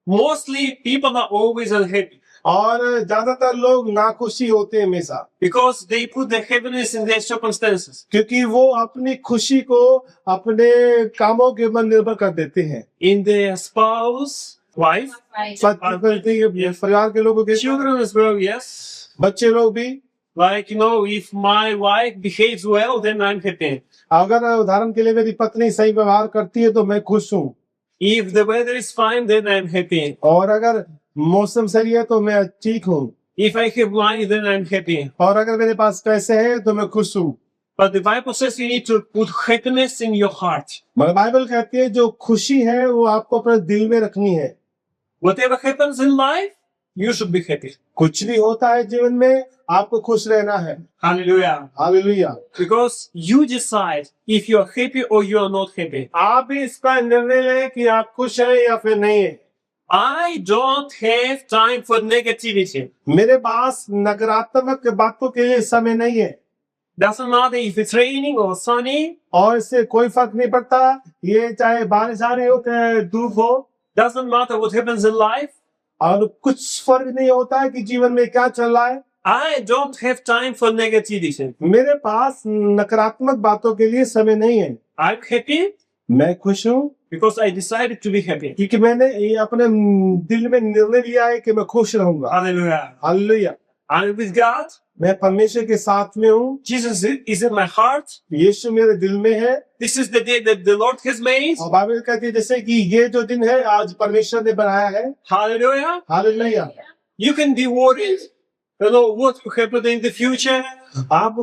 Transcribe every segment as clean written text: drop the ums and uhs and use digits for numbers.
Mostly people are always unhappy और ज्यादातर लोग नाखुशी होते हैं हमेशा, because they put their happiness in their circumstances, क्योंकि वो अपनी खुशी को अपने कामों के ऊपर निर्भर कर देते हैं, in their spouse, wife, पति, परिवार के लोगों के, children as well, yes. बच्चे लोग भी. Like, if my wife behaves well, then I'm happy. अगर उदाहरण के लिए मेरी पत्नी सही व्यवहार करती है तो मैं खुश हूँ, If the weather is fine, then I'm happy. और अगर मौसम सही है तो मैं ठीक हूँ, If I have money, then I'm happy. और अगर मेरे पास पैसे हैं तो मैं खुश हूँ. But the Bible says you need to put happiness in your heart. मगर बाइबल कहती है जो खुशी है वो आपको अपने दिल में रखनी है. Whatever happens in life, you should be happy. कुछ भी होता है जीवन में आपको खुश रहना है. Hallelujah. Hallelujah. Because you decide if you are happy or you are not happy. आप भी इसका निर्णय लें कि आप खुश हैं या फिर नहीं है. I don't have time for negativity. मेरे पास नकारात्मक बातों के लिए समय नहीं है. Doesn't matter if it's raining or sunny. और इससे कोई फर्क नहीं पड़ता, ये चाहे बारिश आ रही हो चाहे धूप हो. Doesn't matter what happens in life. और कुछ फर्क नहीं होता है कि जीवन में क्या चल रहा है. I don't have time for negativity. मेरे पास नकारात्मक बातों के लिए समय नहीं है. I'm happy मैं खुश हूँ because I decided to be happy. क्योंकि मैंने ये अपने दिल में निर्णय लिया है कि मैं खुश रहूंगा. Hallelujah. Hallelujah. I'm with God. मैं परमेश्वर के साथ में हूँ. Jesus is in my heart. यीशु मेरे दिल में है. This is the day that the Lord has made. और बाइबल कहती है जैसे कि ये जो दिन है आज परमेश्वर ने बनाया है. Hallelujah. Hallelujah. You can be worried. What will happen in the future. आप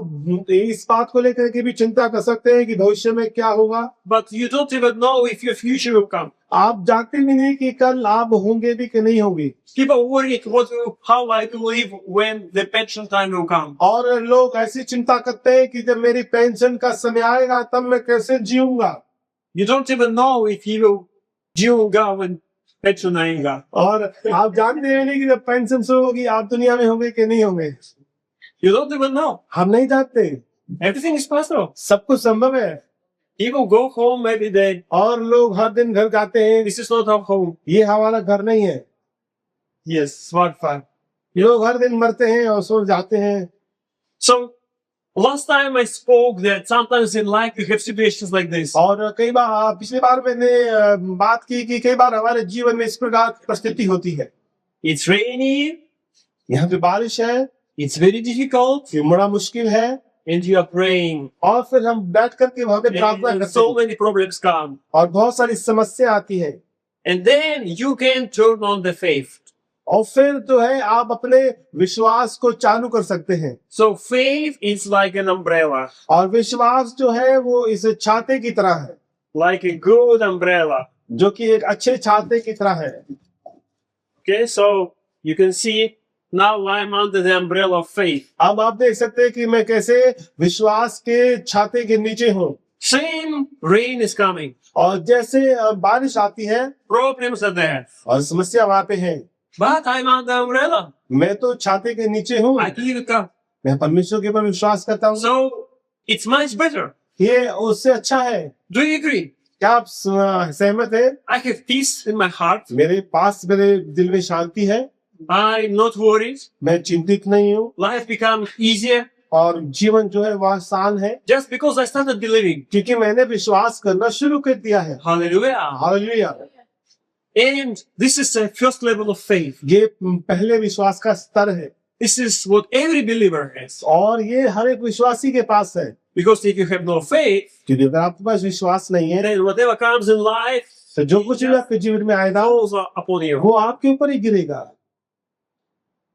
इस बात को लेकर के भी चिंता कर सकते हैं कि भविष्य में क्या होगा. But you don't even know if your future will come. आप जानते भी नहीं कि कल आप होंगे भी कि नहीं होंगे. People worry how I will live when the pension time will come. और लोग ऐसी चिंता करते हैं कि जब मेरी पेंशन का समय आएगा तब मैं कैसे जीऊंगा. You don't even know if you will जीऊंगा when pension आएगा. और आप जानते हैं नहीं कि जब पेंशन शुरू होगी आप दुनिया में होंगे कि नहीं होंगे. You don't even know. हम नहीं जानते. Everything is possible. सब कुछ संभव है. People go home every day. और लोग हर दिन घर जाते हैं. This is not our home. ये हमारा घर नहीं है. Yes, smart fun. लोग हर दिन मरते हैं और सो जाते हैं. So last time I spoke that sometimes in life you have situations like this. और कई बार पिछली बार मैंने बात की कि कई बार हमारे जीवन में इस प्रकार की परिस्थिति होती है. It's rainy. यहाँ पे बारिश है. It's very difficult. ये बड़ा मुश्किल है. And you are praying. और फिर हम बैठ करके वहाँ पे प्रार्थना And करते so हैं. many problems come. और बहुत सारी समस्या आती है. And then you can turn on the faith. और फिर जो है आप अपने विश्वास को चालू कर सकते हैं. So faith is like an umbrella. और विश्वास जो है वो इस छाते की तरह है. Like a good umbrella. जो कि एक अच्छे छाते की तरह है. Okay, so you can see now I'm under the umbrella of faith. अब आप देख सकते हैं कि मैं कैसे विश्वास के छाते के नीचे हूँ. Same rain is coming. और जैसे बारिश आती है Problems are there. और समस्या वहाँ पे है. But I'm under the umbrella. मैं तो छाते के नीचे हूँ. I believe it comes. मैं परमेश्वर के ऊपर विश्वास करता हूँ. So it's much better. ये उससे अच्छा है. Do you agree? क्या आप सहमत हैं? I have peace in my heart. मेरे पास मेरे दिल में शांति है. I'm not worried. मैं चिंतित नहीं हूँ. Life becomes easier. और जीवन जो है वह आसान है. Just because I started believing. क्योंकि मैंने विश्वास करना शुरू कर दिया है. Hallelujah. Hallelujah. And this is the first level of faith. ये पहले विश्वास का स्तर है. This is what every believer has. और ये हर एक विश्वासी के पास है. Because if you have no faith, क्योंकि अगर आपके पास विश्वास नहीं है then whatever comes in life तो जो कुछ भी आपके जीवन में आएगा falls upon you. वो आपके ऊपर ही गिरेगा.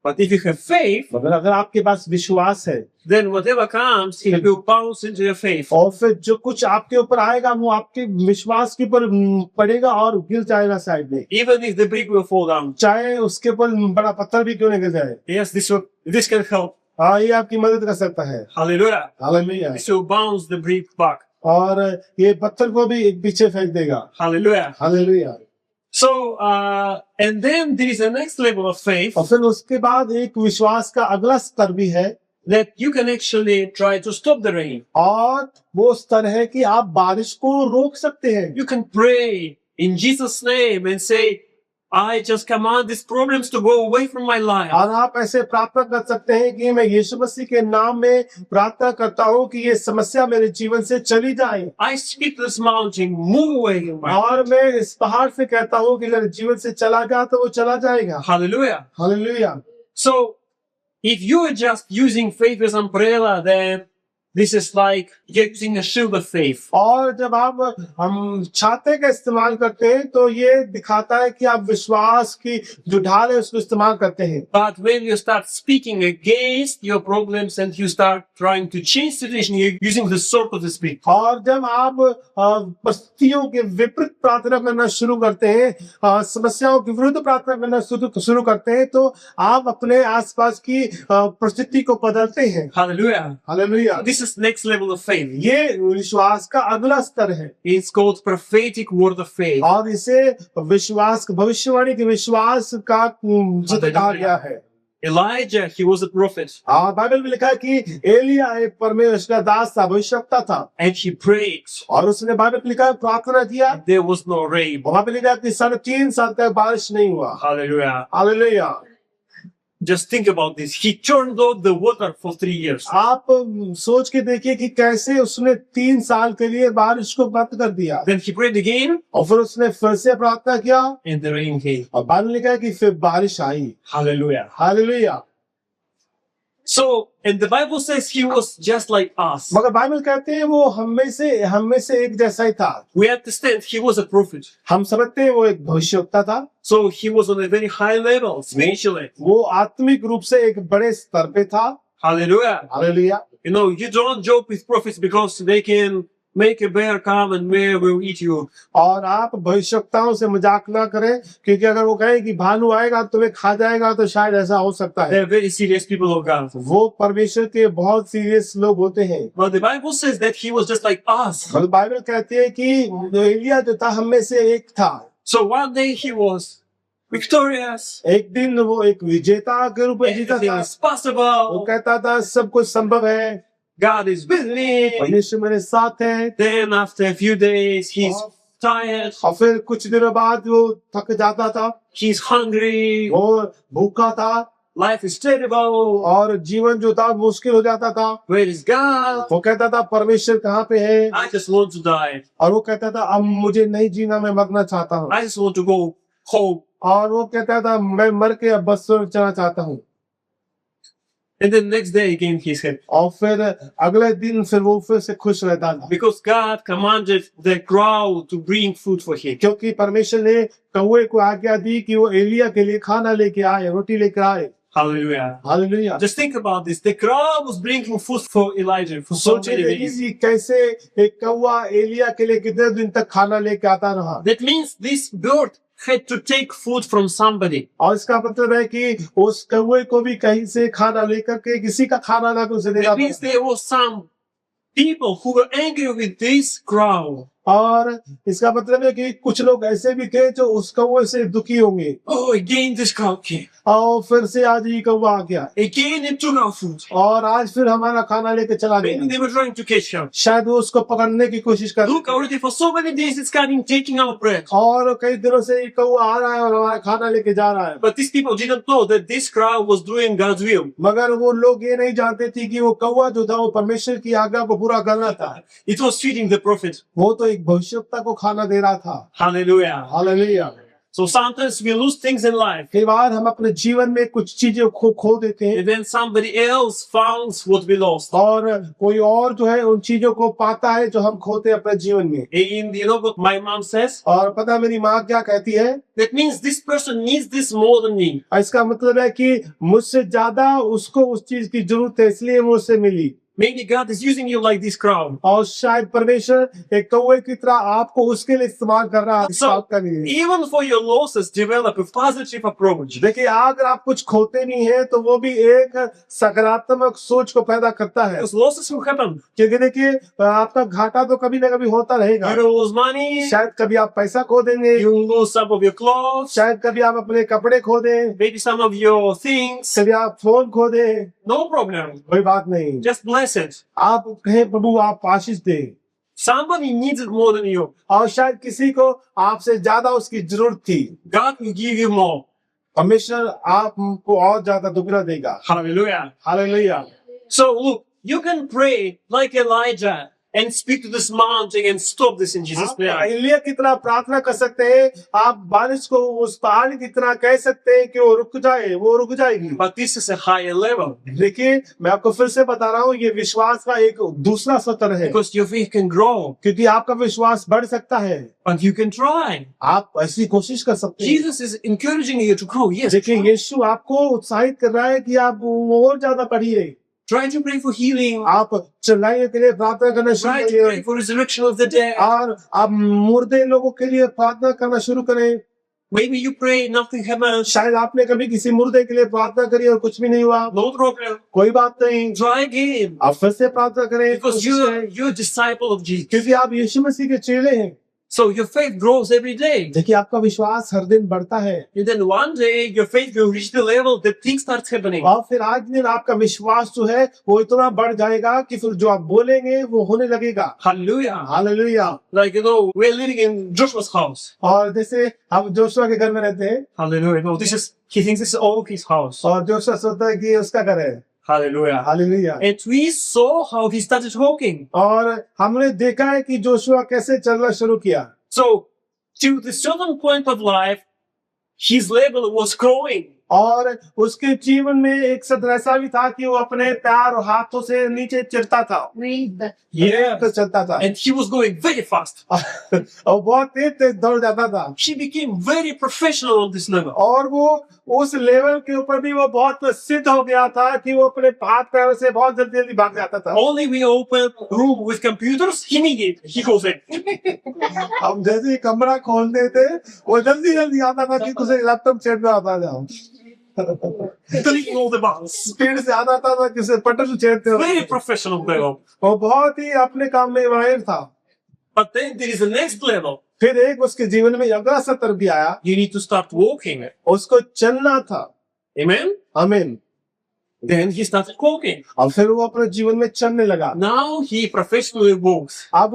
But if you have faith, मगर अगर आपके पास विश्वास है then whatever comes, it will bounce into your faith. और फिर जो कुछ आपके ऊपर आएगा वो आपके विश्वास के ऊपर पड़ेगा और गिर जाएगा साइड में. Even if the brick will fall down. चाहे उसके ऊपर बड़ा पत्थर भी क्यों नहीं गिर जाए. Yes, this can help. हाँ, ये आपकी मदद कर सकता है. Hallelujah. Hallelujah. This will bounce the brick back. और ये पत्थर को भी एक पीछे फेंक देगा. Hallelujah. Hallelujah. So, and then there is a next level of faith और फिर उसके बाद एक विश्वास का अगला स्तर भी है that you can actually try to stop the rain. और वो स्तर है कि आप बारिश को रोक सकते हैं. You can pray in Jesus' name and say, I just command these problems to go away from my life. और आप ऐसे प्रार्थना कर सकते हैं कि मैं यीशु मसीह के नाम में प्रार्थना करता हूँ कि ये समस्या मेरे जीवन से चली जाए। I speak to this mountain, move away. in my- और मैं इस पहाड़ से कहता हूँ कि अगर जीवन से चला गया तो वो चला जाएगा। Hallelujah. Hallelujah. So, if you are just using faith as umbrella, then this is like you're using a shield of faith. और जब हम छाते का इस्तेमाल करते हैं तो ये दिखाता है कि आप विश्वास की जो ढाल है उसको इस्तेमाल करते हैं। But when you start speaking against your problems and you start trying to change situation, you're using the sword of the Spirit. और जब आप परिस्थितियों के विपरीत प्रार्थना करना शुरू करते हैं, समस्याओं के विरुद्ध प्रार्थना करना शुरू करते हैं, तो आप अपने आसपास की परिस्थिति को बदलते हैं। Hallelujah. Hallelujah. This is next level of faith. ये विश्वास का अगला स्तर है It's called prophetic word of faith. और इसे विश्वास भविष्यवाणी के विश्वास का कहा गया है। Elijah, he was a prophet, और बाइबल में लिखा है कि एलिया एक परमेश्वर का दास था, भविष्यवक्ता था, and he prayed. और उसने बाइबल में लिखा है प्रार्थना किया। There was no rain. वहां पे लिखा है कि 3.5 साल तक बारिश नहीं हुआ। Hallelujah. Hallelujah. Just think about this. He turned off the water for 3 years. आप सोच के देखिए कि कैसे उसने 3 साल के लिए बारिश को बंद कर दिया Then he prayed again, और फिर उसने फिर से प्रार्थना किया and the rain came. और बाइबल में लिखा है कि फिर बारिश आई। Hallelujah. Hallelujah. So, and the Bible says he was just like us. मगर बाइबल कहते हैं वो हम में से एक जैसा ही था। We understand he was a prophet. हम समझते हैं वो एक भविष्यवक्ता था। So he was on a very high level spiritually. वो आत्मिक रूप से एक बड़े स्तर पे था। Hallelujah. Hallelujah. You know, you don't joke with prophets because they can make a bear come and bear will eat you. और आप भविष्यवक्ताओं से मजाक ना करें, क्योंकि अगर वो कहें कि भालू आएगा तुम्हें खा जाएगा तो शायद ऐसा हो सकता है। They're very serious people of God. वो परमेश्वर के बहुत सीरियस लोग होते हैं। But the Bible says that he was just like us. और बाइबल कहती है कि एलिया जो था हम में से एक था। So one day he was victorious. एक दिन वो एक विजेता के रूप में जीता Everything था। is वो possible. कहता था सब कुछ संभव है, God is with me. परमेश्वर मेरे साथ है। Then after a few days, he's tired. और फिर कुछ दिनों बाद वो थक जाता था, He's hungry. वो भूखा था Life is terrible. और जीवन जो था मुश्किल हो जाता था। Where is God? वो कहता था परमेश्वर कहाँ पे है, I just want to die. और वो कहता था अब मुझे नहीं जीना, मैं मरना चाहता हूँ। I just want to go home. और वो कहता था मैं मर के अब बस चला चाहता हूँ। And then next day again he's happy. और फिर अगले दिन फिर वो फिर से खुश रहता था, Because God commanded the crow to bring food for him. क्योंकि परमेश्वर ने कौवे को आज्ञा दी कि वो एलिया के लिए खाना लेके आए, रोटी लेकर आए। Hallelujah. Hallelujah. Just think about this. The crow was bringing food for Elijah for so सोचिए many देखिए days. कि कैसे एक कौवा एलिया के लिए कितने दिन तक खाना लेके आता रहा। That means this bird had to take food from somebody. और इसका मतलब है कि उस कौवे को भी कहीं से खाना लेकर के किसी का खाना ला के उसे देना That means पड़ा। there was some people who were angry with this crow. और इसका मतलब है कि कुछ लोग ऐसे भी थे जो उस कौवे से दुखी होंगे। Oh, again this crow came. और फिर से आज ये कौवा आ गया Again it took our food. और आज फिर हमारा खाना लेके चला Maybe गया। they were trying to catch her. शायद वो उसको पकड़ने की कोशिश कर Look, already for so many days it's coming, taking our bread. और कई दिनों से ये कौवा आ रहा है और हमारा खाना लेके जा रहा है। But these people didn't know that this crow was doing God's will. मगर वो लोग ये नहीं जानते थे कि वो कौवा जो था वो परमेश्वर की आज्ञा को पूरा कर रहा था। It was feeding the prophet. वो तो एक भविष्यवक्ता को खाना दे रहा था। Hallelujah. Hallelujah. So sometimes we lose things in life, कई बार हम अपने जीवन में कुछ चीजें खो देते हैं and then somebody else finds what we lost. और कोई और जो है उन चीजों को पाता है जो हम खोते हैं अपने जीवन में। And you know what my mom says? और पता है मेरी माँ क्या कहती है? That means this person needs this more than me. इसका मतलब है कि मुझसे ज्यादा उसको उस चीज की जरूरत है, इसलिए वो उससे मिली। Maybe God is using you like this crow. और शायद परमेश्वर एक कौवे की तरह आपको उसके लिए इस्तेमाल कर रहा है, So आपका लिए। even for your losses, develop a positive approach. देखिए अगर आप कुछ खोते नहीं है तो वो भी एक सकारात्मक सोच को पैदा करता है, Because losses will happen. क्योंकि देखिए आपका घाटा तो कभी ना कभी होता रहेगा। You will lose money. शायद कभी आप पैसा खो देंगे, You will lose some of your clothes. शायद कभी आप अपने कपड़े खो दें, Maybe some of your things. कभी आप फोन खो दें, No problem. कोई बात नहीं। Just bless it. आप कहें प्रभु आप आशीष दे। Somebody needs it more than you. और शायद किसी को आपसे ज्यादा उसकी जरूरत थी। God will give you more. परमेश्वर आपको और ज्यादा दुगना देगा। Hallelujah. Hallelujah. So look, you can pray like Elijah and speak to this mountain and stop this in Jesus' आप name. एलिया की तरह प्रार्थना कर सकते हैं, आप बारिश को उस पहाड़ी की तरह कह सकते हैं कि वो रुक जाए, वो रुक जाएगी। But this is a higher level देखिए, मैं आपको फिर से बता रहा हूँ, ये विश्वास का एक दूसरा स्तर है, because your faith can grow, क्योंकि आपका विश्वास बढ़ सकता है। but you can try. आप ऐसी कोशिश कर सकते हैं। Jesus is encouraging you to grow. Yes, देखिए, यीशु आपको उत्साहित कर रहा है कि आप और ज्यादा बढ़िए। try to pray for healing. आप चलाइए के लिए प्रार्थना करना शुरू Try to करिए pray for resurrection of the dead. और आप मुर्दे लोगों के लिए प्रार्थना करना शुरू करें। Maybe you pray, nothing happens. शायद आपने कभी किसी मुर्दे के लिए प्रार्थना करी और कुछ भी नहीं हुआ, No problem. कोई बात नहीं, Try again आप फिर से प्रार्थना करें because you're a disciple of Jesus. क्योंकि आप यीशु मसीह के चेले हैं। So your faith grows every day. देखिए, आपका विश्वास हर दिन बढ़ता है And then one day your faith will reach the level that things start happening. और फिर आज दिन आपका विश्वास जो है वो इतना बढ़ जाएगा कि फिर जो आप बोलेंगे वो होने लगेगा। Hallelujah. Hallelujah. Like, we're living in Joshua's house. और जैसे हम जोशुआ के घर में रहते हैं Hallelujah. No, he thinks this is all his house. और जोशुआ सोचता है कि ये उसका घर है। Hallelujah. Hallelujah. And we saw how he started walking. और हमने देखा है कि जोशुआ कैसे चलना शुरू किया। So, to the certain point of life, his level was growing. और उसके जीवन में एक सदर ऐसा भी था कि वो अपने पैर और हाथों से नीचे चलता था, तो चलता था And he was going very fast. और बहुत तेज तेज दौड़ जाता था He became very professional on this level. और वो उस लेवल के ऊपर भी वो बहुत सिद्ध हो गया था कि वो अपने हाथ पैरों से बहुत जल्दी जल्दी भाग जाता था। Only we open room with computers, immediately he goes in. हम जैसे ही कमरा खोलते थे वो जल्दी जल्दी आता था कि उसे लैपटॉप सेट में आता था, Clicking all the buttons. Speed से आता था कि उसे बटन छेड़ते Very हो। professional level. वो बहुत ही अपने काम में माहिर था। But then there is a next level. फिर एक उसके जीवन में अगला सत्र भी आया, You need to start walking. उसको चलना था। Amen? आमीन। Then he started walking. और फिर वो अपने जीवन में चलने लगा। Now he professionally walks. अब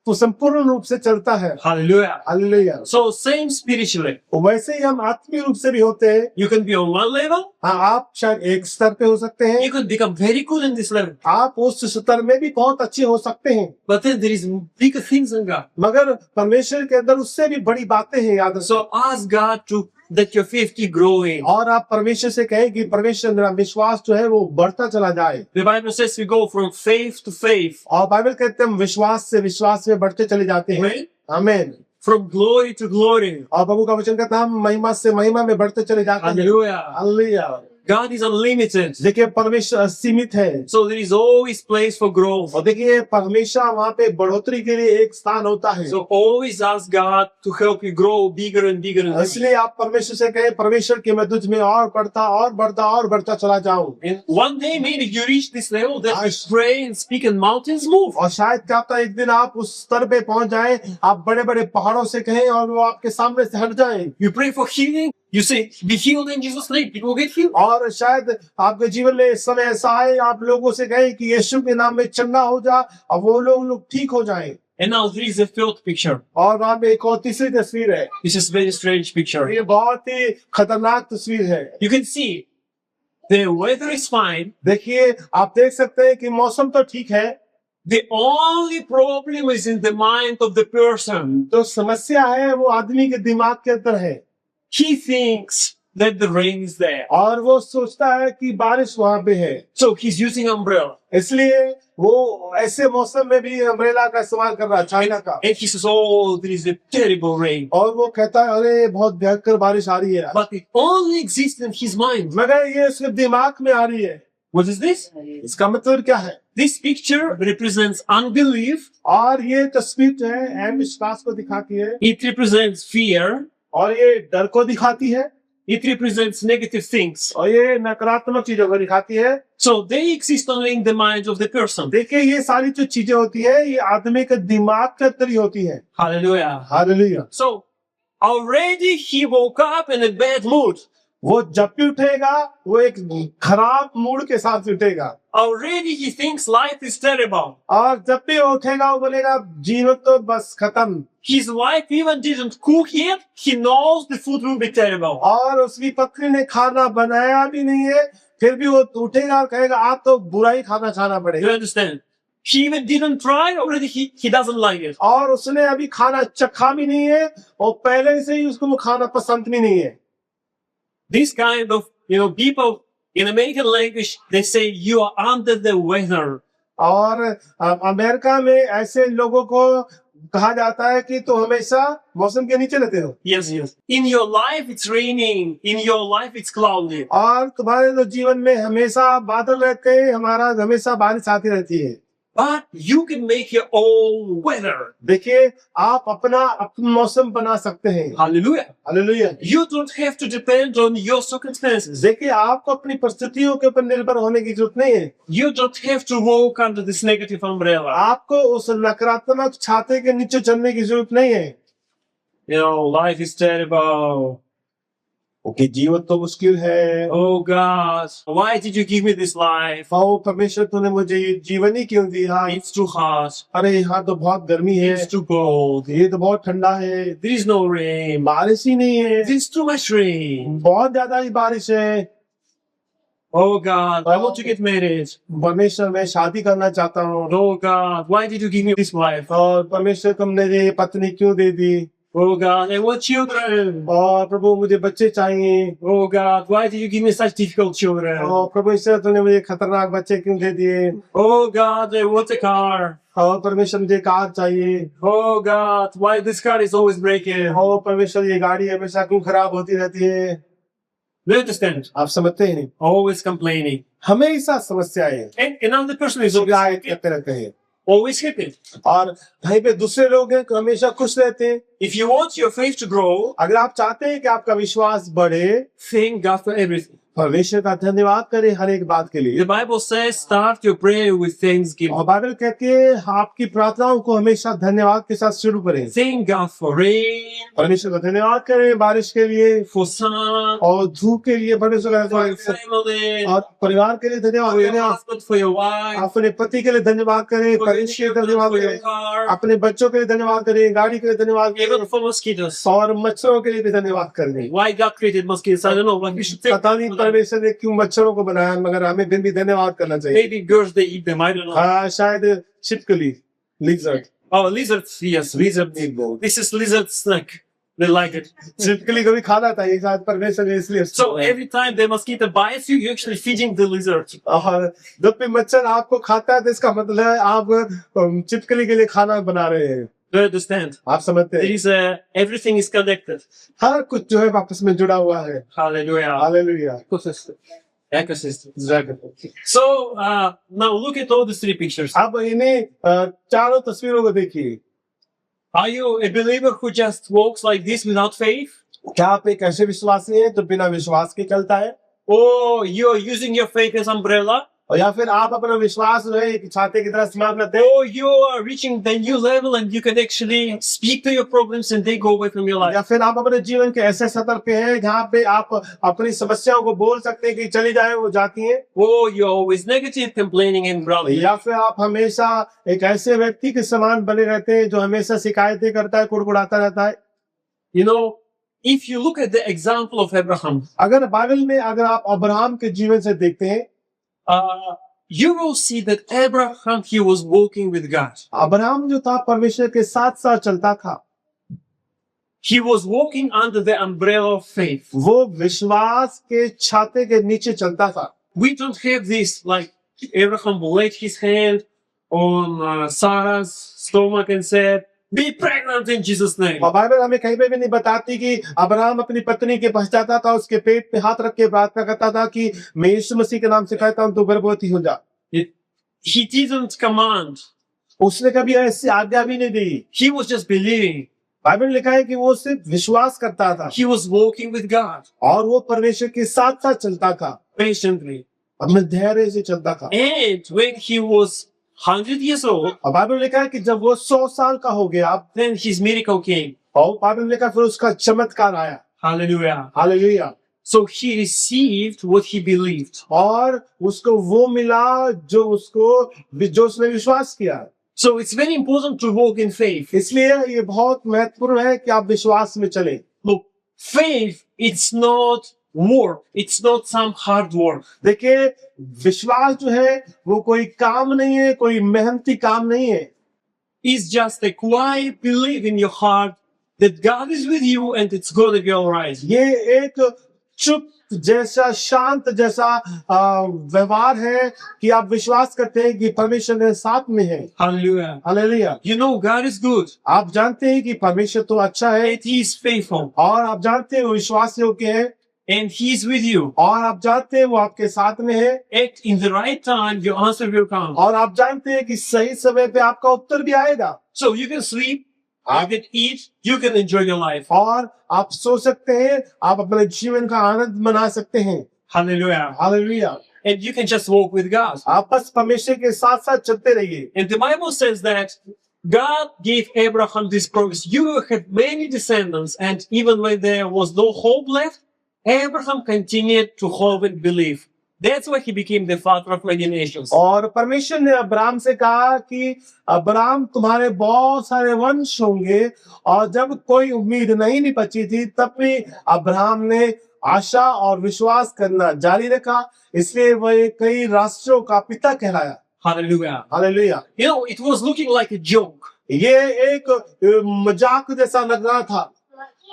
वो संपूर्ण रूप से चलता है। Hallelujah. Hallelujah. So same spiritually. वैसे ही हम आत्मीय रूप से भी होते हैं। You can be on one level. हाँ, आप शायद एक स्तर पे हो सकते हैं, You can become very good in this level. आप उस स्तर में भी बहुत अच्छे हो सकते हैं, But then there is bigger things in God. मगर परमेश्वर के अंदर उससे भी बड़ी बातें हैं। याद रखो। So ask God to that your faith keep growing. और आप परमेश्वर से कहें कि परमेश्वर मेरा विश्वास जो है वो बढ़ता चला जाए। The Bible says we go from faith to faith. और बाइबल कहते हैं हम विश्वास से विश्वास में बढ़ते चले जाते हैं। Amen. आमीन। From glory to glory. और प्रभु का वचन कहता है हम महिमा से महिमा में बढ़ते चले जाते हैं। Hallelujah. Hallelujah. God is unlimited. देखिए, परमेश्वर असीमित है So there is always place for growth. और देखिए परमेश्वर वहाँ पे बढ़ोतरी के लिए एक स्थान होता है। So always ask God to help you grow bigger and bigger and bigger. इसलिए आप परमेश्वर से कहें, परमेश्वर की मैं तुझ में और बढ़ता चला जाऊं। And one day maybe you reach this level that you pray and speak and mountains move. और शायद क्या पता एक दिन आप उस स्तर पे पहुंच जाएं, आप बड़े बड़े पहाड़ों से कहें और वो आपके सामने से हट जाएं। You pray for healing. You say, be healed in Jesus' name. People get healed. और शायद आपके जीवन में समय ऐसा है, आप लोगों से कहें कि यीशु के नाम में चंगा हो जा और वो लोग ठीक हो जाएं। And now there is a third picture. और वहाँ पे एक और तीसरी तस्वीर है। This is very strange picture. ये बहुत ही खतरनाक तस्वीर है। You can see the weather is fine. देखिए, आप देख सकते हैं कि मौसम तो ठीक है, The only problem is in the mind of the person. तो समस्या है वो आदमी के दिमाग के अंदर है। He thinks that the rain is there. और वो सोचता है कि बारिश वहां पे है, So he's using umbrella. इसलिए वो ऐसे मौसम में भी अम्ब्रेला का इस्तेमाल कर रहा है, चाइना का। And he says, oh, there is a terrible rain. और वो कहता है अरे बहुत भयंकर बारिश आ रही है, But it only exists in his mind. मगर ये उसके दिमाग में आ रही है। What is this? इसका मतलब क्या है? This picture represents unbelief. और ये तस्वीर जो है अविश्वास को दिखाती है, It represents fear. और ये डर को दिखाती है, It represents negative things. और ये नकारात्मक चीजों को दिखाती है। So they exist only in the mind of the person. देखिए, ये सारी जो चीजें होती है ये आदमी के दिमाग के अंदर ही होती है। Hallelujah. Hallelujah. So already he woke up in a bad mood. वो जब भी उठेगा वो एक खराब मूड के साथ उठेगा Already he thinks life is terrible. और जब भी वो उठेगा वो बोलेगा जीवन तो बस खत्म His wife even didn't cook yet. He knows the food will be terrible. और उसकी पत्नी ने खाना बनाया भी नहीं है फिर भी वो उठेगा और कहेगा आप तो बुरा ही खाना खाना You पड़ेगा understand? He even didn't try. Already he doesn't like it. और उसने अभी खाना चखा भी नहीं है और पहले से ही उसको वो खाना पसंद भी नहीं है This kind of people in American language they say you are under the weather. और अमेरिका में ऐसे लोगों को कहा जाता है कि तो हमेशा मौसम के नीचे रहते हो Yes, yes. In your life it's raining. In your life it's cloudy. और तुम्हारे तो जीवन में हमेशा बादल रहते हैं हमारा हमेशा बारिश आती रहती है But you can make your own weather. देखिए आप अपना मौसम बना सकते हैं Hallelujah. Hallelujah You don't have to depend on your circumstances. देखिए आपको अपनी परिस्थितियों के ऊपर निर्भर होने की जरूरत नहीं है You don't have to walk under this negative umbrella. आपको उस नकारात्मक छाते के नीचे चलने की जरूरत नहीं है Life is terrible. ओके जीवन तो मुश्किल है Oh God, why did you give me this life? ओ परमेश्वर तूने मुझे ये जीवन ही क्यों दिया It's too hot. अरे यहाँ तो बहुत गर्मी है It's too cold. ये तो बहुत ठंडा है There is no rain. बारिश ही नहीं है There's too much rain. बहुत ज्यादा ही बारिश है Oh God, I want to get married. परमेश्वर मैं शादी करना चाहता हूँ Oh God, why did you give me this life? और परमेश्वर तुमने ये पत्नी क्यों दे दी Oh God, I want children. और प्रभु मुझे बच्चे चाहिए Oh God, why did you give me such difficult children? और परमेश्वर तूने मुझे खतरनाक बच्चे क्यों दे दिए Oh God, I want a car. और परमेश्वर मुझे कार चाहिए Oh God, why this car is always breaking? और परमेश्वर ये गाड़ी हमेशा क्यों खराब होती रहती है Do you understand? आप समझते हैं नहीं Always complaining. हमेशा समस्याएं And another person is always शिकायत happy. करते रहते हैं Always happy. और कहीं पे दूसरे लोग हैं कि हमेशा खुश रहते हैं If you want your faith to grow, अगर आप चाहते हैं कि आपका विश्वास बढ़े thank God for everything. परमेश्वर का धन्यवाद करें हर एक बात के लिए The Bible says, start your prayer with thanksgiving. और बाइबल कहती है आपकी प्रार्थनाओं को हमेशा धन्यवाद के साथ शुरू करें Thank God for rain, परमेश्वर का धन्यवाद करें बारिश के लिए for sun, और धूप के लिए परमेश्वर का for your धन्यवाद family, और परिवार के लिए धन्यवाद for your करें husband, for your wife, अपने पति के लिए धन्यवाद करें for your परमेश्वर के लिए children, धन्यवाद for your करें car, अपने बच्चों के लिए धन्यवाद करें गाड़ी के लिए धन्यवाद करें even for mosquitoes. और मच्छरों के लिए भी धन्यवाद करें Why God created mosquitoes? I don't know. But we should think. पता नहीं परमेश्वर ने क्यों मच्छरों को बनाया मगर हमें फिर भी धन्यवाद करना चाहिए Maybe birds they eat them. I don't know. हाँ शायद छिपकली lizard Oh, lizards. Yes, lizards. This is lizard snack. They like it. छिपकली को भी खाना था ये शायद परमेश्वर ने इसलिए So every time the mosquito bites you, you're actually feeding the lizard. और जब भी मच्छर आपको खाता है तो इसका मतलब है आप छिपकली के लिए खाना बना रहे हैं Do you understand? आप समझते There हैं is everything is connected. हर कुछ जो है आपस में जुड़ा हुआ है Hallelujah. Hallelujah Ecosystem. So now look at all the three pictures. आप इन्हें चारों तस्वीरों को देखिए Are you a believer who just walks like this without faith? क्या आप एक ऐसे विश्वासी हैं तो बिना विश्वास के चलता है Or you are using your faith as umbrella? और या फिर आप अपना विश्वास जो है एक छाते की तरह समान रखते हैं Or you are reaching the new level and you can actually speak to your problems and they go away from your life? या फिर आप अपने जीवन के ऐसे सतर पे हैं जहाँ पे आप अपनी समस्याओं को बोल सकते हैं कि चली जाए वो जाती हैं Or you're always negative, complaining and grumbling? या फिर आप हमेशा एक ऐसे व्यक्ति के समान बने रहते हैं जो हमेशा शिकायतें करता है कुड़कुड़ाता रहता है You know, if you look at the example of Abraham, अगर बाइबल में अगर आप अब्राहम के जीवन से देखते हैं you will see that Abraham, he was walking with God. Abraham जो था परमेश्वर के साथ साथ चलता था He was walking under the umbrella of faith. वो विश्वास के छाते के नीचे चलता था We don't have this, like Abraham laid his hand on Sarah's stomach and said, be pregnant in Jesus' name. और बाइबल हमें कहीं पे भी नहीं बताती कि अब्राहम अपनी पत्नी के पास जाता था उसके पेट पे हाथ रख के प्रार्थना करता था कि मैं यीशु मसीह के नाम से कहता हूँ तू गर्भवती हो जा He didn't command. उसने कभी ऐसी आज्ञा भी नहीं दी He was just believing. Bible में लिखा है कि वो सिर्फ विश्वास करता था He was walking with God और वो परमेश्वर के साथ साथ चलता था patiently. अपने धैर्य से चलता था And when he was 100 years old, और बाइबल में लिखा है कि जब वो 100 साल का हो गया then his miracle came. और बाइबल में लिखा फिर उसका चमत्कार आया Hallelujah. Hallelujah So he received what he believed. और उसको वो मिला जो उसने विश्वास किया। So it's very important to walk in faith. इसलिए ये बहुत महत्वपूर्ण है कि आप विश्वास में चलें। Look, faith, it's not work. It's not some hard work. देखिए, विश्वास जो है वो कोई काम नहीं है, कोई मेहनती काम नहीं है। It's just a quiet belief in your heart that God is with you and it's going to be all right. ये एक चुप जैसा, शांत जैसा व्यवहार है कि आप विश्वास करते हैं कि परमेश्वर मेरे साथ में है। Hallelujah. Hallelujah. You know God is good आप जानते हैं कि परमेश्वर तो अच्छा है and He is faithful और आप जानते हैं वो विश्वास योग्य है and He is with you. और आप जानते हैं वो आपके साथ में है Act in the right time, your answer will come. और आप जानते हैं कि सही समय पे आपका उत्तर भी आएगा। So you can sleep, you can eat, you can enjoy your life. और आप सो सकते हैं, आप अपने जीवन का आनंद मना सकते हैं। Hallelujah. Hallelujah. And you can just walk with God. आप बस परमेश्वर के साथ साथ चलते रहिए। And the Bible says that God gave Abraham this promise. You will have many descendants, and even when there was no hope left, Abraham continued to hope and believe. That's why he became the father of many nations. और परमेश्वर ने Abraham से कहा कि Abraham तुम्हारे बहुत सारे वंश होंगे, और जब कोई उम्मीद नहीं बची थी तब भी अब्राहम ने आशा और विश्वास करना जारी रखा, इसलिए वह कई राष्ट्रों का पिता कहलाया। Hallelujah. Hallelujah. You know, it was looking like a joke. ये एक मजाक जैसा लग रहा था।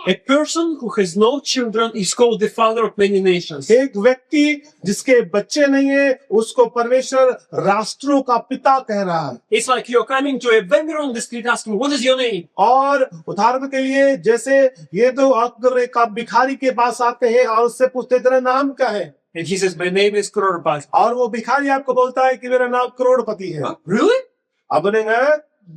A person who has no children is called the father of many nations. एक व्यक्ति जिसके बच्चे नहीं है उसको परमेश्वर राष्ट्रों का पिता कह रहा है। It's like you're coming to a beggar on the street asking, what is your name? और उदाहरण के लिए जैसे ये तो अगर एक आप भिखारी के पास आते हैं और उससे पूछते तेरा नाम क्या है, And he says, my name is Crorepati. और वो भिखारी आपको बोलता है कि मेरा नाम करोड़पति है। Really? अब बोलेंगे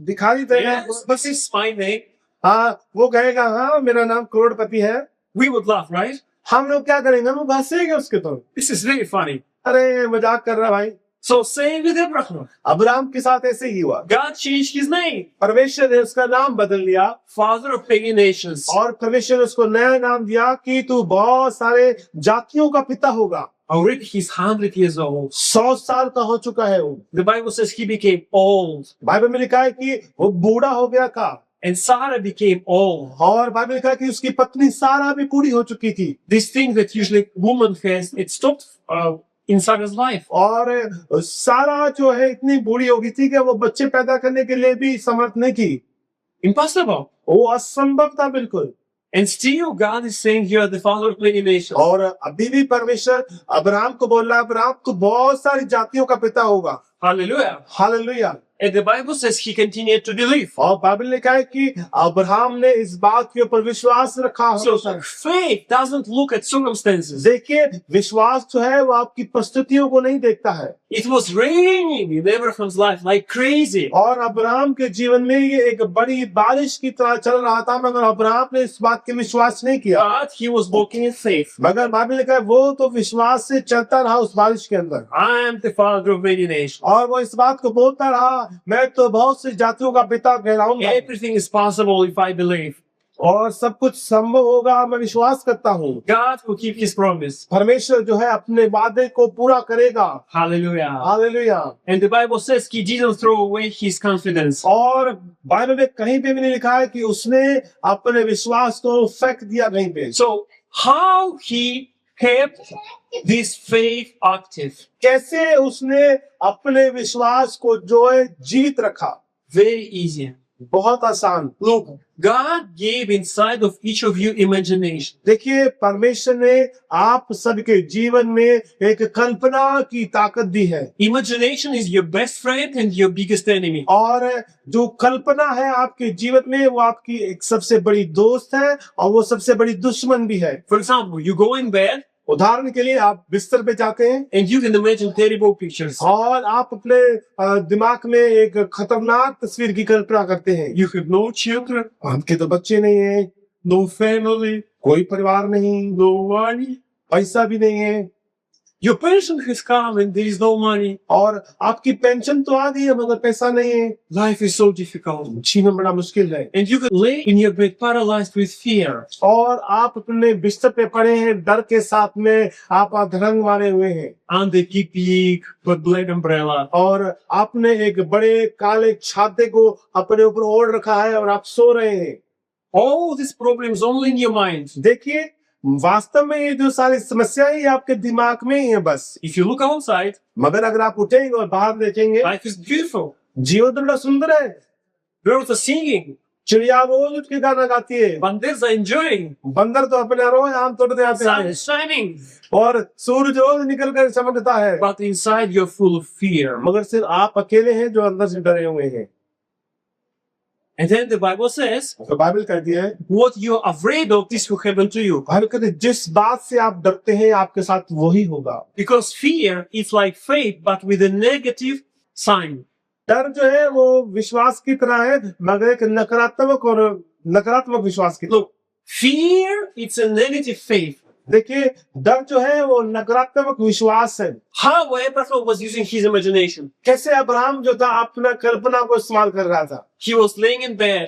भिखारी तेरा Yes, this is my name. हाँ, वो कहेगा हाँ मेरा नाम करोड़पति है। We would laugh, right? हम लोग क्या करेंगे, हम हंसेंगे उसके तो। This is very funny. अरे मजाक कर रहा भाई। So same with Abraham. Abraham के साथ ऐसे ही हुआ। God changed his name. परमेश्वर ने उसका नाम बदल दिया Father of many nations. और परमेश्वर ने उसको नया नाम दिया कि तू बहुत सारे जातियों का पिता होगा। Already he's 100 years old. 100 साल का हो चुका है वो। The Bible says he became old. Bible में लिखा है कि वो बूढ़ा हो गया था And Sarah became old. और बाइबल में लिखा है कि उसकी पत्नी सारा भी बूढ़ी हो चुकी थी। This thing that usually woman has, it stopped in Sarah's life. और सारा जो है इतनी बूढ़ी हो गई थी कि वो बच्चे पैदा करने के लिए भी समर्थ नहीं थी। Impossible. वो असंभव था बिल्कुल। And still God is saying you are the father of many nations. और अभी भी परमेश्वर अब्राहम को बोल रहा है, अब्राहम तू बहुत सारी जातियों का पिता होगा। Hallelujah. Hallelujah. And the Bible says he continued to believe. और बाइबल ने लिखा है कि अब्राहम ने इस बात के ऊपर विश्वास रखा। So faith doesn't look at circumstances. देखिए, विश्वास जो है वो आपकी परिस्थितियों को नहीं देखता है। It was raining in Abraham's life like crazy. और अब्राहम के जीवन में ये एक बड़ी बारिश की तरह चल रहा था, मगर अब्राहम ने इस बात के विश्वास नहीं किया। But he was walking in faith. मगर बाइबल ने लिखा है वो तो विश्वास से चलता रहा उस बारिश के अंदर, I am the father of many nations. और वो इस बात को बोलता रहा, मैं तो बहुत सी जातियों का पिता कहलाऊंगा Everything is possible if I believe. और सब कुछ संभव होगा, मैं विश्वास करता हूँ। God will keep his promise. परमेश्वर जो है अपने वादे को पूरा करेगा। Hallelujah. Hallelujah. And the Bible says he didn't throw away his confidence. और बाइबल में कहीं पे भी नहीं लिखा है कि उसने अपने विश्वास को फेंक दिया कहीं पे। So how he kept this faith active? कैसे उसने अपने विश्वास को जो है जीत रखा? Very easy. बहुत आसान। Look, God gave inside of each of you imagination. देखिए, परमेश्वर ने आप सबके जीवन में एक कल्पना की ताकत दी है। Imagination is your best friend and your biggest enemy. और जो कल्पना है आपके जीवन में वो आपकी एक सबसे बड़ी दोस्त है और वो सबसे बड़ी दुश्मन भी है। For example, you go in bed उदाहरण के लिए आप बिस्तर पे जाते हैं and you can imagine terrible pictures. और आप अपने दिमाग में एक खतरनाक तस्वीर की कल्पना करते हैं। You have no children, आपके तो बच्चे नहीं है, no family, कोई परिवार नहीं, no money. पैसा भी नहीं है। Your pension has come and there is no money. और आपकी पेंशन तो आ गई है मगर पैसा नहीं है, Life is so difficult. जीवन बड़ा मुश्किल है। And you can lay in your bed paralyzed with fear. और आप अपने बिस्तर पे पड़े हैं, डर के साथ में आप अधरंग मारे हुए हैं, Under big black umbrella. और आपने एक बड़े काले छाते को अपने ऊपर ओढ़ रखा है और आप सो रहे हैं। All these problems only in your mind. देखिए, वास्तव में ये जो सारी समस्याएं ये आपके दिमाग में ही है बस। If you look outside, मगर अगर आप उठेंगे और बाहर देखेंगे, life is beautiful. जीवन तो बड़ा सुंदर है। Birds are singing. चिड़िया रोज उठ के गाना गाती है, Bandits are enjoying. बंदर तो अपने रोज आम तोड़ते आते Sun हैं, is shining. और सूरज रोज निकल कर चमकता है। But inside you're full of fear. मगर सिर्फ आप अकेले हैं जो अंदर से डरे हुए हैं। And then the Bible says, तो बाइबल कहती है, what you're afraid of, this will happen to you. Bible कहती है जिस बात से आप डरते हैं आपके साथ वही होगा। Because fear is like faith, but with a negative sign. डर जो है वो विश्वास की तरह है मगर एक नकारात्मक विश्वास की तरह। Look, fear, it's a negative faith. देखिए, डर जो है वो नकारात्मक विश्वास है। How Abraham was using his imagination. कैसे अब्राहम जो था अपना कल्पना को इस्तेमाल कर रहा था, He was laying in bed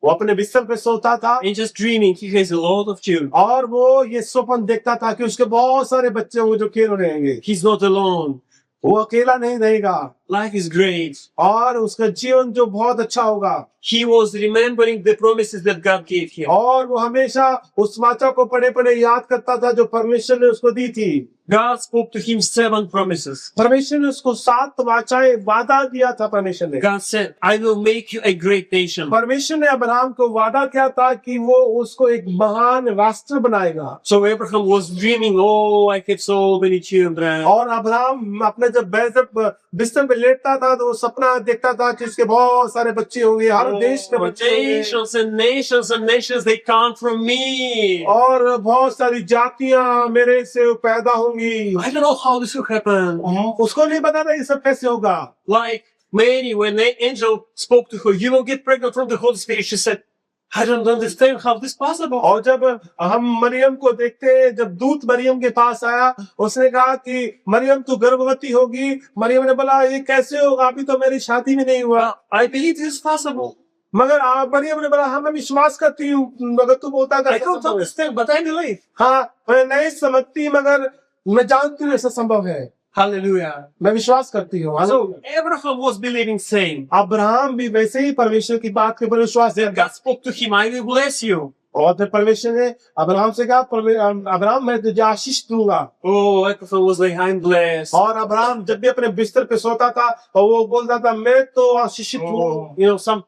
वो अपने बिस्तर पे सोता था and just dreaming he has a lot of children. और वो ये स्वप्न देखता था कि उसके बहुत सारे बच्चे होंगे जो खेल रहे हैं, He's not alone. वो अकेला नहीं रहेगा Life is great. और उसका जीवन जो बहुत अच्छा होगा। He was remembering the promises that God gave him. और वो हमेशा उस वाचा को पढ़े पढ़े याद करता था जो परमेश्वर ने उसको दी थी। God spoke to him 7 promises. परमेश्वर ने उसको 7 वाचाएं वादा दिया था। परमेश्वर ने God said, I will make you a great nation. परमेश्वर ने अब्राहम को वादा किया था कि वो उसको एक महान राष्ट्र बनाएगा। So Abraham was dreaming, oh, I have so many children. और अब्राहम अपने जब बिस्तर पे लेटता था तो वो सपना देखता था कि उसके बहुत सारे बच्चे होंगे, हर देश के बच्चे होंगे Nations and nations and nations, they come from me. और बहुत सारी जातियां मेरे से पैदा होंगी। I don't know how this will happen. उसको नहीं पता था ये सब कैसे होगा। Like Mary, when the angel spoke to her, you will get pregnant from the Holy Spirit. She said, I don't understand how this is possible. और जब हम मरियम को देखते हैं, जब दूत मरियम के पास आया, उसने कहा कि मरियम तू गर्भवती होगी। मरियम ने बोला ये कैसे होगा, अभी तो मेरी शादी भी नहीं हुआ। I believe this is possible. मगर मरियम ने बोला हाँ मैं विश्वास करती हूँ, मगर तू बोलता I don't understand, but I believe. हाँ मैं नहीं समझती मगर मैं जानती हूँ ऐसा संभव है। Hallelujah. मैं विश्वास करती हूँ। So Abraham was believing, saying, Abraham भी वैसे ही परमेश्वर की बात के ऊपर विश्वास then किया। God spoke to him, I will bless you. और फिर परमेश्वर ने अब्राहम से कहा अब्राहम मैं तुझे आशीष दूंगा। Oh, Abraham was like, I'm blessed. और अब्राहम जब भी अपने बिस्तर पे सोता था और वो बोलता था मैं तो आशीषित हूँ। You know, some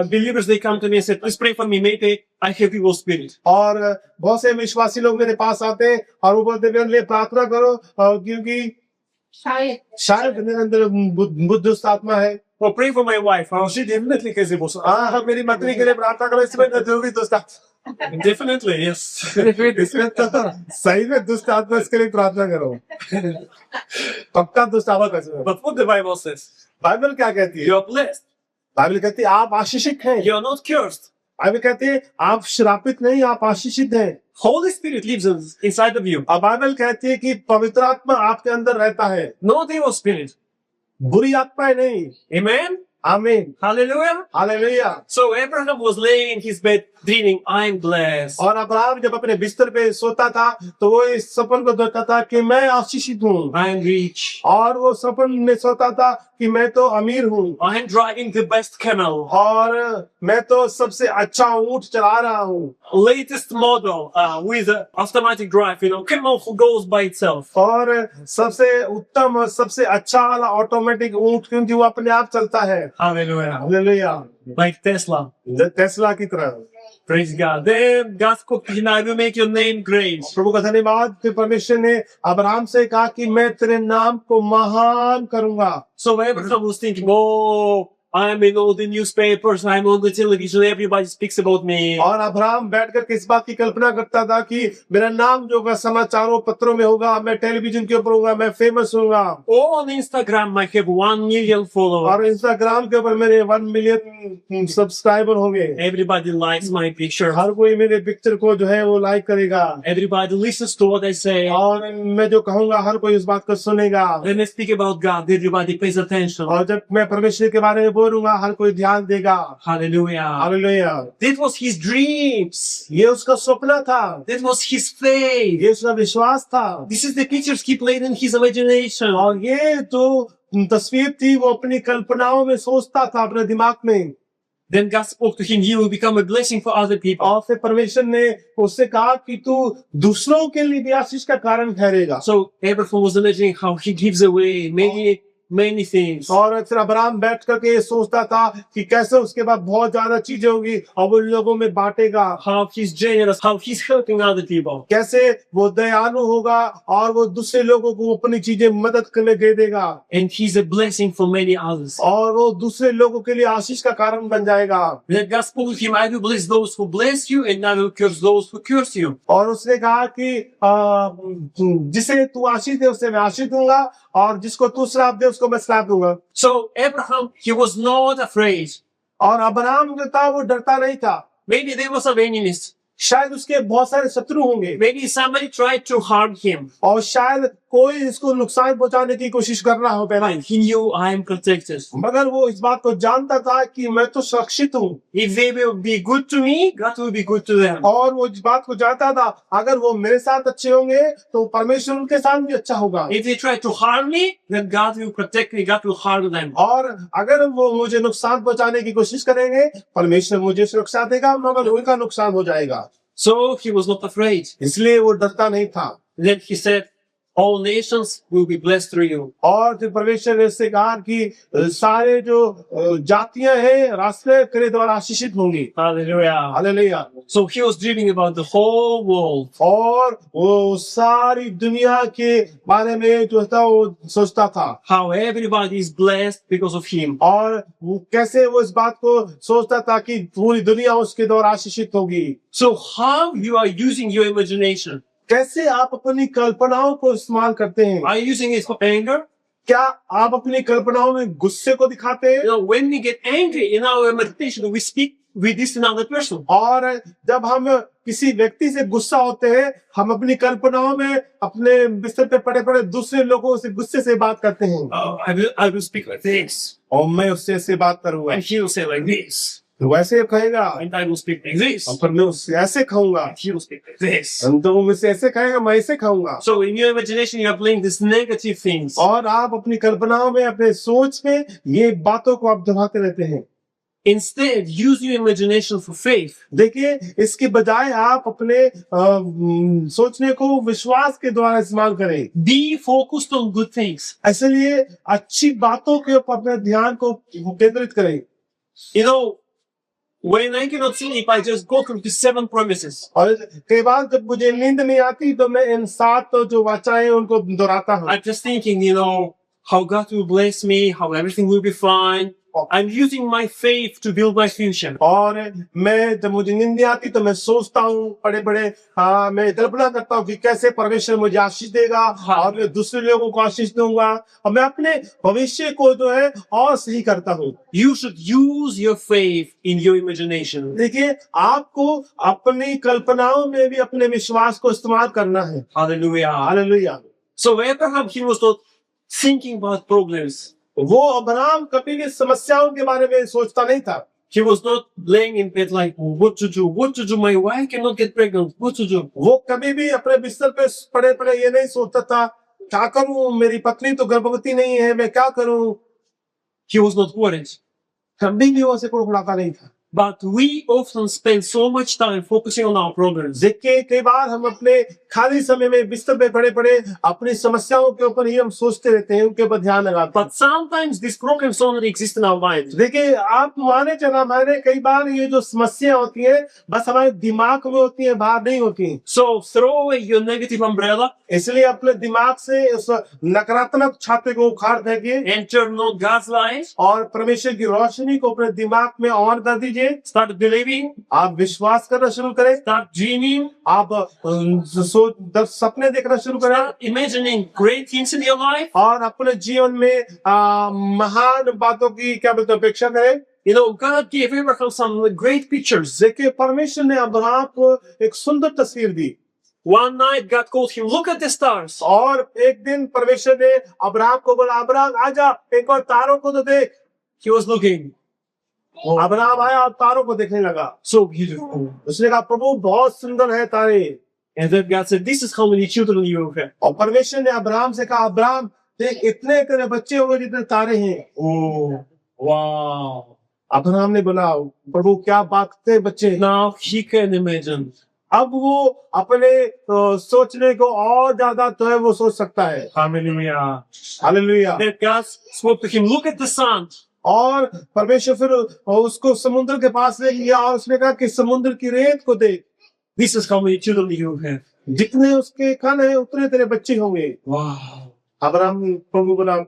believers, they come to me and say, please pray for me, maybe I have evil spirit. और बहुत से विश्वासी लोग मेरे पास आते हैं और वो बोलते मेरे लिए प्रार्थना करो क्योंकि शायद मेरे अंदर बुद्ध आत्मा है। Or pray for my wife. Oh, she definitely has evil spirit. हाँ मेरी पत्नी के लिए प्रार्थना करो, इसमें जो भी दुष्ट Definitely, yes. इसमें तो सही में दुष्ट आत्मा इसके लिए प्रार्थना करो। पक्का दुष्ट आत्मा कैसे? But what the Bible says, Bible क्या कहती है? you're blessed. बाइबल कहती है आप आशीषित हैं। You're not cursed. बाइबल कहती है आप श्रापित नहीं, आप आशीषित हैं। Holy Spirit lives inside of you. अब बाइबल कहती है कि पवित्र आत्मा आपके अंदर रहता है, Not evil spirit. बुरी आत्माएं नहीं। Amen. आमीन, Hallelujah. Hallelujah. So Abraham was laying in his bed dreaming, I'm blessed. और अब्राहम जब अपने बिस्तर पे सोता था तो वो इस सपन को देखता था कि मैं आशीषित हूँ, I'm rich. और वो सपन में सोता था कि मैं तो अमीर हूँ I'm driving the best camel. और मैं तो सबसे अच्छा ऊंट चला रहा हूँ Latest model with automatic drive, you know, camel who goes by itself. और सबसे उत्तम और सबसे अच्छा वाला ऑटोमेटिक ऊंट क्योंकि वो अपने आप चलता है। Hallelujah. Hallelujah, Like Tesla. Tesla की तरह। Praise God. Then God spoke to him, I will make your name great. प्रभु का धन्यवाद। फिर परमेश्वर ने अब्राहम से कहा कि मैं तेरे नाम को महान करूंगा। So Abraham was thinking, oh, I'm in all the newspapers, I'm on the television, everybody speaks about me. और अब्राहम बैठकर के इस बात की कल्पना करता था कि मेरा नाम जो होगा समाचारों पत्रों में होगा, मैं टेलीविजन के ऊपर होगा, मैं फेमस होगा। On Instagram, I have 1 million followers. और इंस्टाग्राम के ऊपर मेरे 1 मिलियन सब्सक्राइबर होंगे। Everybody likes my picture. हर कोई मेरे पिक्चर को जो है वो लाइक करेगा। Everybody listens to what I say. और मैं जो कहूंगा हर कोई इस बात को सुनेगा। When I speak about God, everybody pays attention. और जब मैं परमेश्वर के बारे में बोलूंगा हर कोई ध्यान देगा। Hallelujah. Hallelujah. That was his dreams. ये उसका सपना था, That was his faith. ये उसका विश्वास था। This is the pictures he played in his imagination. और ये जो तस्वीर थी वो अपनी कल्पनाओं में सोचता था अपने दिमाग में। Then God spoke to him, you will become a blessing for other people. और फिर परमेश्वर ने उससे कहा कि तू दूसरों के लिए भी आशीष का कारण ठहरेगा। So Abraham was imagining how he gives away many things. और फिर अब्राहम बैठ करके ये सोचता था कि कैसे उसके बाद बहुत ज्यादा चीजें होंगी और वो लोगों में बांटेगा। How he's generous, how he's helping other people. कैसे वो दयालु होगा और वो दूसरे लोगों को अपनी चीजें मदद करने दे देगा। And he's a blessing for many others. और वो दूसरे लोगों के लिए आशीष का कारण बन जाएगा। Then God spoke to him, I will bless those who bless you and I will curse those who curse you. और उसने कहा कि जिसे तू आशीष दे उसे मैं आशीष दूंगा और जिसको तू श्राप दे उसको मैं श्राप दूंगा। So Abraham, he was not afraid. और अब्राहम जो था वो डरता नहीं था। Maybe there was some enemies. शायद उसके बहुत सारे शत्रु होंगे। Maybe somebody tried to harm him. और शायद कोई इसको नुकसान पहुंचाने की कोशिश कर रहा हो पहला। But he knew I am protected. मगर वो इस बात को जानता था कि मैं तो सुरक्षित हूँ। If they will be good to me, God will be good to them. और वो इस बात को जानता था अगर वो मेरे साथ अच्छे होंगे तो परमेश्वर उनके साथ भी अच्छा होगा। If they try to harm me, then God will protect me, God will harm them. और अगर वो मुझे नुकसान पहुंचाने की कोशिश करेंगे परमेश्वर मुझे सुरक्षा देगा मगर उनका नुकसान हो जाएगा। So he was not afraid. इसलिए वो डरता नहीं था। Then he said, all nations will be blessed through you. और फिर परमेश्वर ने इससे कहा कि सारे जो जातियां हैं रास्ते तेरे द्वारा आशीषित होंगी। Hallelujah. Hallelujah. So he was dreaming about the whole world. और वो सारी दुनिया के बारे में जो था वो सोचता था। How everybody is blessed because of him. और वो कैसे वो इस बात को सोचता था कि पूरी दुनिया उसके द्वारा आशीषित होगी। So how you are using your imagination? कैसे आप अपनी कल्पनाओं को इस्तेमाल करते हैं? Are you using it for anger? क्या आप अपनी कल्पनाओं में गुस्से को दिखाते हैं? You know, when we get angry in our meditation, we speak with this another person. और जब हम किसी व्यक्ति से गुस्सा होते हैं हम अपनी कल्पनाओं में अपने बिस्तर पे पड़े पड़े दूसरे लोगों से गुस्से से बात करते हैं। I will speak like this. और मैं उससे ऐसे बात करूंगा And he will say like this. तो वैसे कहेगा। And I will speak like this. और फिर मैं उससे ऐसे खाऊंगा। And he will speak like this. तो वो मुझसे ऐसे कहेगा मैं ऐसे खाऊंगा। So in your imagination, you are playing these negative things. और आप अपनी कल्पनाओं में अपने सोच में ये बातों को आप दोहराते रहते हैं। Instead, use your imagination for faith. देखिए इसके बजाय आप अपने सोचने को विश्वास के द्वारा इस्तेमाल करें। Be focused on good things. इसलिए अच्छी बातों के ऊपर अपने ध्यान को केंद्रित करें। You know, when I cannot sleep, I just go through the 7 promises. और कई बार जब मुझे नींद नहीं आती तो मैं इन 7 तो जो वाचाएं उनको दोहराता हूँ। I'm just thinking, you know, how God will bless me, how everything will be fine. I'm using my faith to build my future. और मैं जब मुझे नींद नहीं आती तो मैं सोचता हूँ बड़े बड़े मैं कल्पना करता हूँ कि कैसे परमेश्वर मुझे आशीष देगा और मैं दूसरे लोगों को आशीष दूंगा और मैं अपने भविष्य को जो है और सही करता हूँ। You should use your faith in your imagination. देखिए आपको अपनी कल्पनाओं में भी अपने विश्वास को इस्तेमाल करना है। Hallelujah. Hallelujah. So Abraham, he was not thinking about problems. वो अब्राहम कभी भी समस्याओं के बारे में सोचता नहीं था। He was not laying in bed like, what to do, my wife cannot get pregnant, what to do. वो कभी भी अपने बिस्तर पे पड़े पड़े ये नहीं सोचता था क्या करूं मेरी पत्नी तो गर्भवती नहीं है मैं क्या करूं। He was not worried. कभी भी वो ऐसे कुड़कुड़ाता नहीं था। But we often spend so much time focusing on our problems. देखिए कई बार हम अपने खाली समय में बिस्तर पे पड़े पड़े अपनी समस्याओं के ऊपर ही हम सोचते रहते हैं, उनके ऊपर ध्यान लगाते हैं। But sometimes these problems only exist in our minds. देखिए आप माने चला माने, कई बार ये जो समस्या होती है बस हमारे दिमाग में होती है, बाहर नहीं होती। So throw away your negative umbrella इसलिए अपने दिमाग से उस नकारात्मक छाते को उखाड़ फेंकिए and turn on God's light. और परमेश्वर की रोशनी को अपने दिमाग में ऑन कर दीजिए। Start believing. आप विश्वास करना शुरू करें, Start dreaming. आप सपने देखना शुरू करें Start imagining great things in your life. और अपने जीवन में महान बातों की क्या बोलते हैं अपेक्षा करें। You know, God gave Abraham some great pictures. देखिए परमेश्वर ने अब्राहम को एक सुंदर तस्वीर दी One night, God called him, look at the stars. और एक दिन परमेश्वर ने अब्राहम को बोला, अब्राहम आजा एक और तारों को तो देख। He was looking. अब्राहम आया और तारों को देखने लगा। So beautiful. उसने कहा प्रभु बहुत सुंदर है तारे। And then God said, this is how many children you have. और परमेश्वर ने अब्राहम से कहा, अब्राहम देख इतने तेरे बच्चे होंगे जितने तारे हैं। Oh, wow. अब्राहम ने बोला प्रभु क्या बात थे बच्चे। Now he can imagine. अब वो अपने सोचने को और ज्यादा तो है वो सोच सकता है। Hallelujah. Hallelujah. Then God spoke to him, look at the sun. और परमेश्वर फिर उसको समुद्र के पास ले गया और उसने कहा कि समुद्र की रेत को देख। This is how many children you have. जितने उसके कण है उतने तेरे बच्चे होंगे। Wow. अब्राहम प्रभु बोला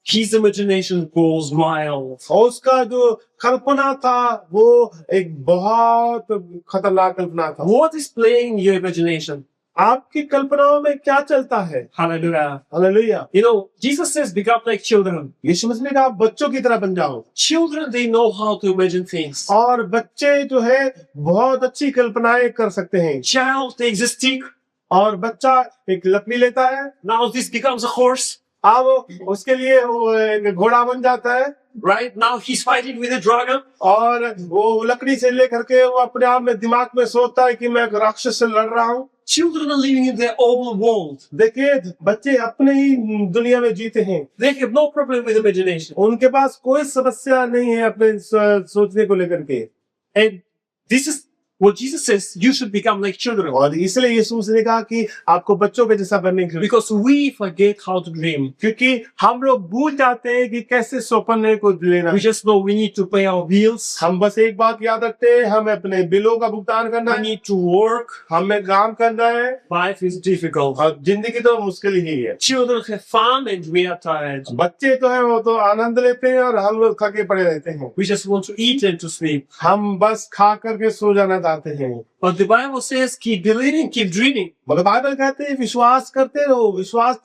His imagination goes wild. और उसका जो कल्पना था वो एक बहुत खतरनाक कल्पना था। What is playing in your imagination? आपकी कल्पनाओं में क्या चलता है? Hallelujah. Hallelujah. You know, Jesus says, become like children. यीशु मसीह ने कहा बच्चों की तरह बन जाओ। Children, they know how to imagine things. और बच्चे जो है बहुत अच्छी कल्पनाएं कर सकते हैं। Child takes a stick. और बच्चा एक लकड़ी लेता है, Now this becomes a horse. अब उसके लिए वो एक घोड़ा बन जाता है Right? Now he's fighting with a dragon. और वो लकड़ी से लेकर के वो अपने आप में दिमाग में सोचता है कि मैं एक राक्षस से लड़ रहा हूँ। Children are living in their own world. देखिए बच्चे अपने ही दुनिया में जीते हैं, They have no problem with imagination. उनके पास कोई समस्या नहीं है अपने सोचने को लेकर के। And this is what Jesus says, you should become like children. और इसलिए यीशु मसीह ने कहा कि आपको बच्चों के जैसा बनने की, Because we forget how to dream. क्योंकि हम लोग भूल जाते हैं कि कैसे सपने को लेना। We just know we need to pay our bills. हम बस एक बात याद रखते हैं, हमें अपने बिलों का भुगतान करना We है, need to work. हमें काम करना है Life is difficult. और जिंदगी तो मुश्किल ही है। Children have fun and we are tired. बच्चे तो है वो तो आनंद लेते हैं और हम लोग थके पड़े रहते हैं। We just want to eat and to sleep. हम बस खा करके सो जाना चाहते हैं। But the Bible says, keep believing, keep dreaming. मगर बाइबल कहते हैं विश्वास करते रहो, विश्वास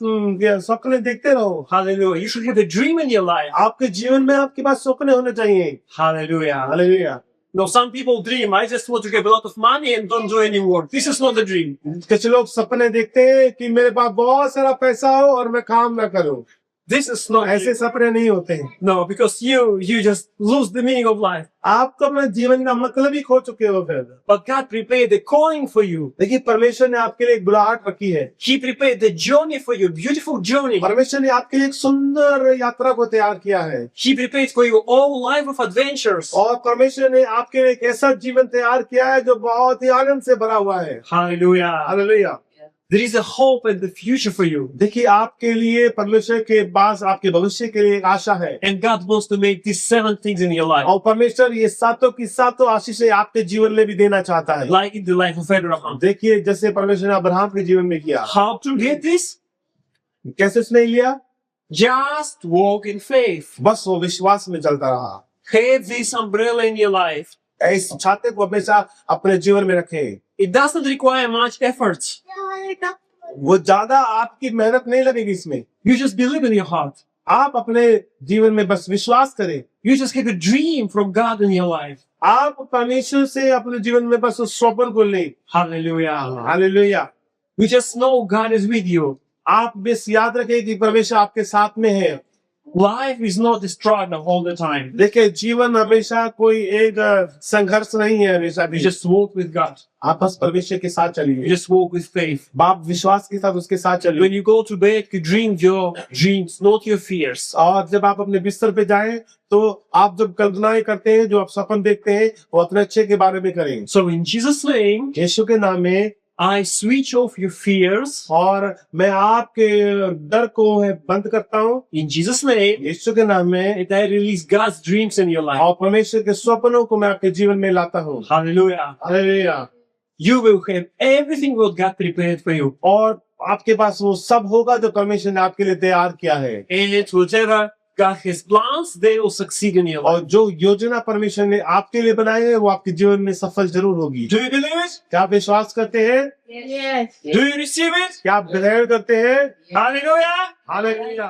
सपने देखते रहो। Hallelujah. You should have a dream in your life. आपके जीवन में आपके पास सपने होने चाहिए। Hallelujah. Hallelujah. No, some people dream, I just want to get a lot of money and don't do any work. This is not a dream. कुछ लोग सपने देखते हैं कि मेरे पास बहुत सारा पैसा हो और मैं काम ना करूं। This is not ऐसे सपने नहीं होते हैं। No, because you just lose the meaning of life. आप तो अपने जीवन का मतलब ही खो चुके हो फिर। But God prepared the calling for you. देखिए परमेश्वर ने आपके लिए एक बुलाहट रखी है। He prepared the journey for you, beautiful journey. परमेश्वर ने आपके लिए एक सुंदर यात्रा को तैयार किया है He prepared for you all life of adventures. और परमेश्वर ने आपके लिए एक ऐसा जीवन तैयार किया है जो बहुत ही आनंद से भरा हुआ है। Hallelujah. Hallelujah. There is a hope and the future for you. देखिए आपके लिए परमेश्वर के पास आपके भविष्य के लिए एक आशा है And God wants to make these 7 things in your life. और परमेश्वर ये सातों की सातों आशीषें आपके जीवन में भी देना चाहता है। Like in the life of Abraham. देखिए जैसे परमेश्वर ने अब्राहम के जीवन में किया। How to get this? कैसे उसने लिया? Just walk in faith. बस वो विश्वास में चलता रहा। Have this umbrella in your life. इस छाते को हमेशा अपने जीवन में रखें। It doesn't require much efforts. वो ज्यादा आपकी मेहनत नहीं लगेगी इसमें। You just believe in your heart. आप अपने जीवन में बस विश्वास करें। You just have a dream from God in your life. आप परमेश्वर से अपने जीवन में बस उस स्वप्न को लें। Hallelujah. Hallelujah. You just know God is with you. आप बस याद रखें कि परमेश्वर आपके साथ में है। Life is not a struggle all the time. देखिए जीवन हमेशा कोई एक संघर्ष नहीं है हमेशा You भी just walk with God. आप बस परमेश्वर के साथ You चलिए just walk with faith. आप विश्वास के साथ उसके साथ चलिए When you go to bed, you dream your dreams, not your fears. और जब आप अपने बिस्तर पे जाएं तो आप जब कल्पनाएं करते हैं जो आप सपन देखते हैं वो अपने अच्छे के बारे में करें So in Jesus' name, यीशु के नाम में I switch off your fears. और मैं आपके डर को बंद करता हूँ In Jesus' name, यीशु के नाम में and I release God's dreams in your life. और परमेश्वर के सपनों को मैं आपके जीवन में लाता हूँ Hallelujah. Hallelujah You will have everything what God prepared for you. और आपके पास वो सब होगा जो परमेश्वर ने आपके लिए तैयार किया है And whatever God has plans, they will succeed in your life. और जो योजना परमेश्वर ने आपके लिए बनाई है वो आपके जीवन में सफल जरूर होगी Do you believe it? क्या आप विश्वास करते हैं Yes. Do you receive it? क्या आप ग्रहण करते हैं Hallelujah. हालेलुया